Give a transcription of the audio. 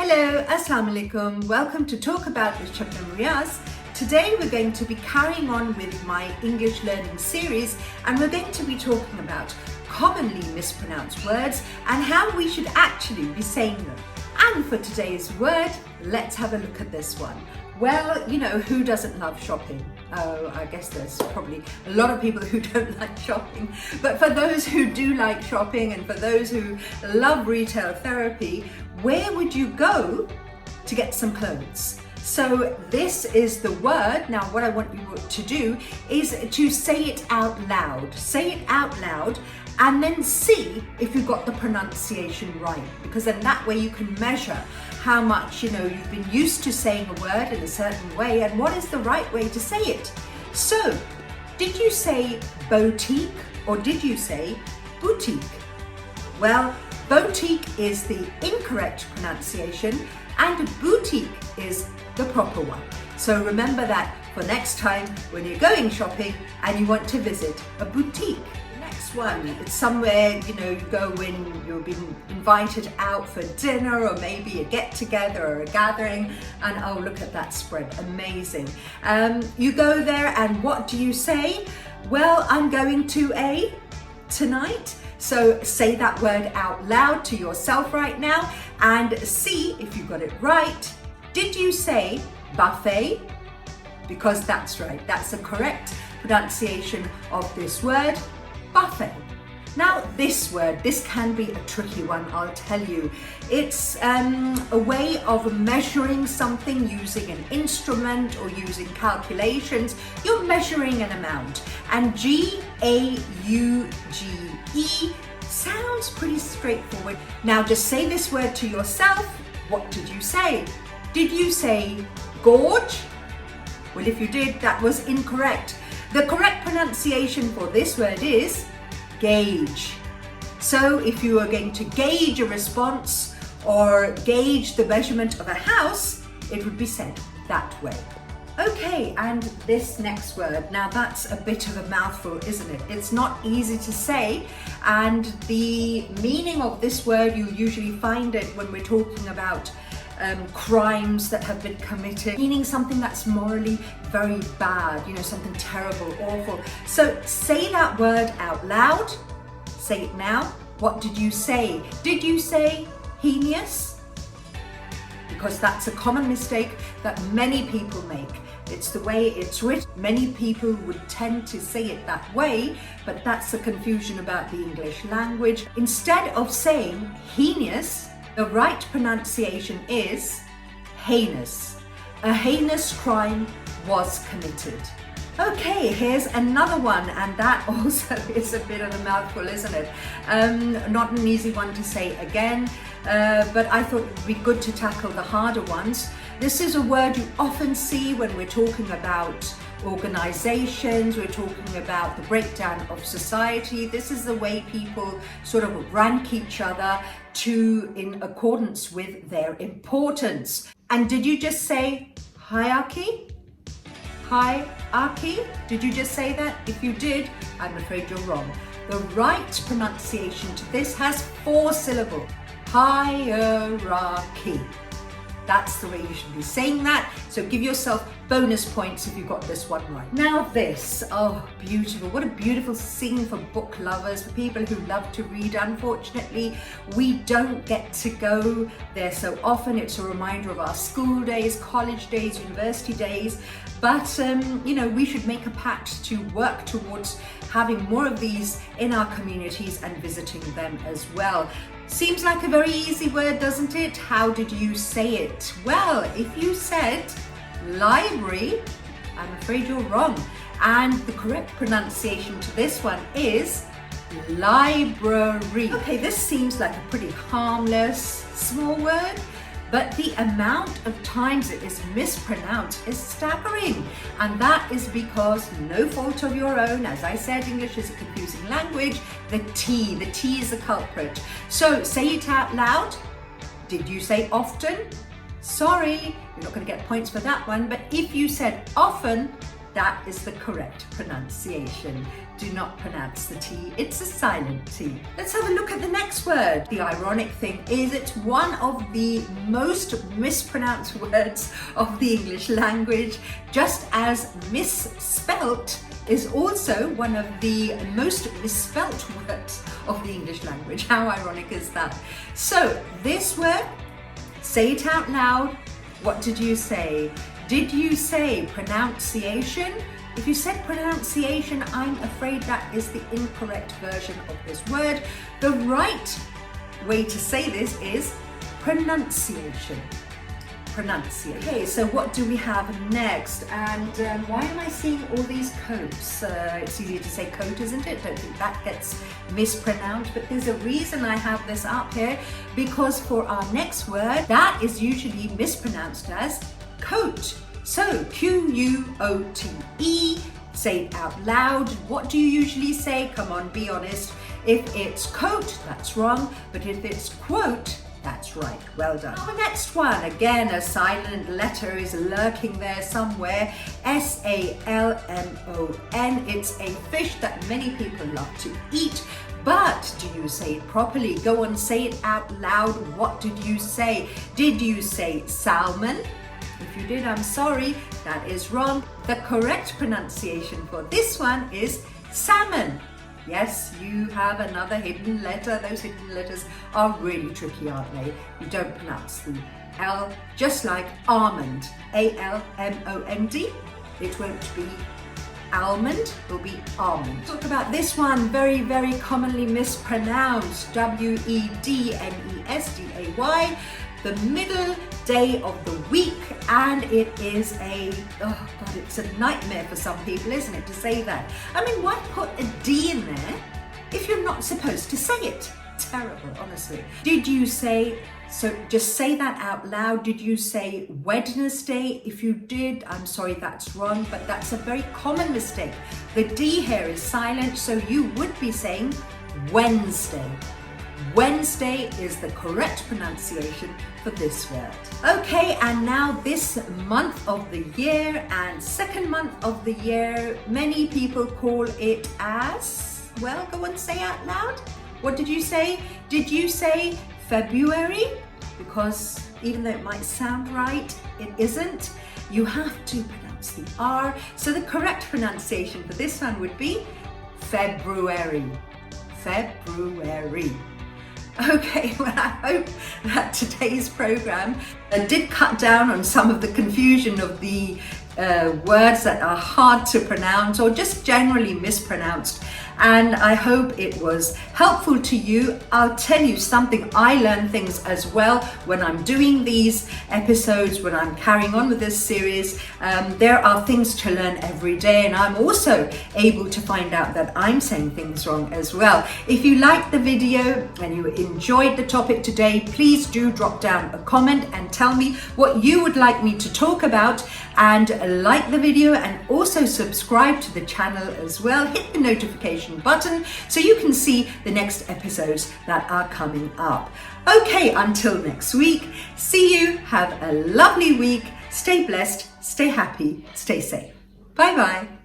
Hello, Assalamu alaikum. Welcome to Talkabout with Shabnam Riaz. Today we're going to be carrying on with my English learning series, and we're going to be talking about commonly mispronounced words and how we should actually be saying them. And for today's word, let's have a look at this one. Well, you know, who doesn't love shopping? Oh, I guess there's probably a lot of people who don't like shopping. But for those who do like shopping and for those who love retail therapy, where would you go to get some clothes? So this is the word. Now what I want you to do is to say it out loud. Say it out loud and then see if you got the pronunciation right, because then that way you can measure how much you've been used to saying a word in a certain way and what is the right way to say it. So did you say boutique or did you say boutique? Well, boutique is the incorrect pronunciation and boutique is the proper one. So remember that for next time when you're going shopping and you want to visit a boutique. Next one, it's somewhere you go when you've been invited out for dinner or maybe a get together or a gathering, and oh, look at that spread, amazing. You go there and what do you say? Well, I'm going to a tonight. So say that word out loud to yourself right now and see if you got it right. Did you say buffet? Because that's right, that's the correct pronunciation of this word, buffet. Now this word, this can be a tricky one, I'll tell you. It's a way of measuring something using an instrument or using calculations. You're measuring an amount, and G-A-U-G-E sounds pretty straightforward. Now just say this word to yourself. What did you say? Did you say gorge? Well, if you did, that was incorrect. The correct pronunciation for this word is gauge. So if you are going to gauge a response or gauge the measurement of a house, it would be said that way. Okay, and this next word, now that's a bit of a mouthful, isn't it? It's not easy to say, and the meaning of this word, you'll usually find it when we're talking about crimes that have been committed, meaning something that's morally very bad, something terrible, awful. So say that word out loud. Say it now. What did you say? Did you say heinous? Because that's a common mistake that many people make. It's the way it's written. Many people would tend to say it that way, but that's the confusion about the English language. Instead of saying heinous, the right pronunciation is heinous. A heinous crime was committed. Okay, here's another one, and that also is a bit of a mouthful, isn't it? Not an easy one to say again, but I thought it would be good to tackle the harder ones. This is a word you often see when we're talking about organizations, we're talking about the breakdown of society. This is the way people sort of rank each other in accordance with their importance. And did you just say hierarchy? Hierarchy? Did you just say that? If you did, I'm afraid you're wrong. The right pronunciation to this has 4 syllables. Hierarchy. That's the way you should be saying that. So give yourself bonus points if you got this one right. Now this, oh beautiful. What a beautiful scene for book lovers, for people who love to read. Unfortunately, we don't get to go there so often. It's a reminder of our school days, college days, university days. But we should make a pact to work towards having more of these in our communities and visiting them as well. Seems like a very easy word, doesn't it? How did you say it? Well, if you said library, I'm afraid you're wrong. And the correct pronunciation to this one is library. Okay, this seems like a pretty harmless, small word, but the amount of times it is mispronounced is staggering. And that is because no fault of your own. As I said, English is a confusing language. The T is the culprit. So say it out loud. Did you say often? Sorry, you're not going to get points for that one. But if you said often, That is the correct pronunciation. Do not pronounce the T, it's a silent T. Let's have a look at the next word. The ironic thing is it's one of the most mispronounced words of the English language, just as misspelt is also one of the most misspelt words of the English language. How ironic is that? So this word, say it out loud. What did you say? Did you say pronunciation? If you said pronunciation, I'm afraid that is the incorrect version of this word. The right way to say this is pronunciation. Pronunciation. Okay, so what do we have next? And why am I seeing all these coats? It's easier to say coat, isn't it? Don't think that gets mispronounced, but there's a reason I have this up here, because for our next word, that is usually mispronounced as coat. So Q-U-O-T-E, say it out loud. What do you usually say? Come on, be honest. If it's coat, that's wrong, but if it's quote, that's right. Well done. Now the next one, again, a silent letter is lurking there somewhere. S-A-L-M-O-N. It's a fish that many people love to eat. But do you say it properly? Go on, say it out loud. What did you say? Did you say salmon? If you did, I'm sorry, that is wrong. The correct pronunciation for this one is salmon. Yes, you have another hidden letter. Those hidden letters are really tricky, aren't they? You don't pronounce the L, just like almond, A-L-M-O-N-D. It won't be almond, it will be almond. Talk about this one, very, very commonly mispronounced, W-E-D-N-E-S-D-A-Y. The middle day of the week, and it is it's a nightmare for some people, isn't it, to say that? I mean, why put a D in there if you're not supposed to say it? Terrible, honestly. Did you say, so just say that out loud, did you say Wednesday? If you did, I'm sorry, that's wrong, but that's a very common mistake. The D here is silent, so you would be saying Wednesday. Wednesday is the correct pronunciation for this word. Okay, and now this month of the year and second month of the year, many people call it as, well, go on, say out loud. What did you say? Did you say February? Because even though it might sound right, it isn't. You have to pronounce the R. So the correct pronunciation for this one would be February. February. Okay, well, I hope that today's program did cut down on some of the confusion of the words that are hard to pronounce or just generally mispronounced. And I hope it was helpful to you. I'll tell you something, I learn things as well when I'm doing these episodes, when I'm carrying on with this series. There are things to learn every day, and I'm also able to find out that I'm saying things wrong as well. If you liked the video and you enjoyed the topic today, please do drop down a comment and tell me what you would like me to talk about, and like the video and also subscribe to the channel as well. Hit the notification button so you can see the next episodes that are coming up. Okay, until next week, see you, have a lovely week, stay blessed, stay happy, stay safe. Bye bye.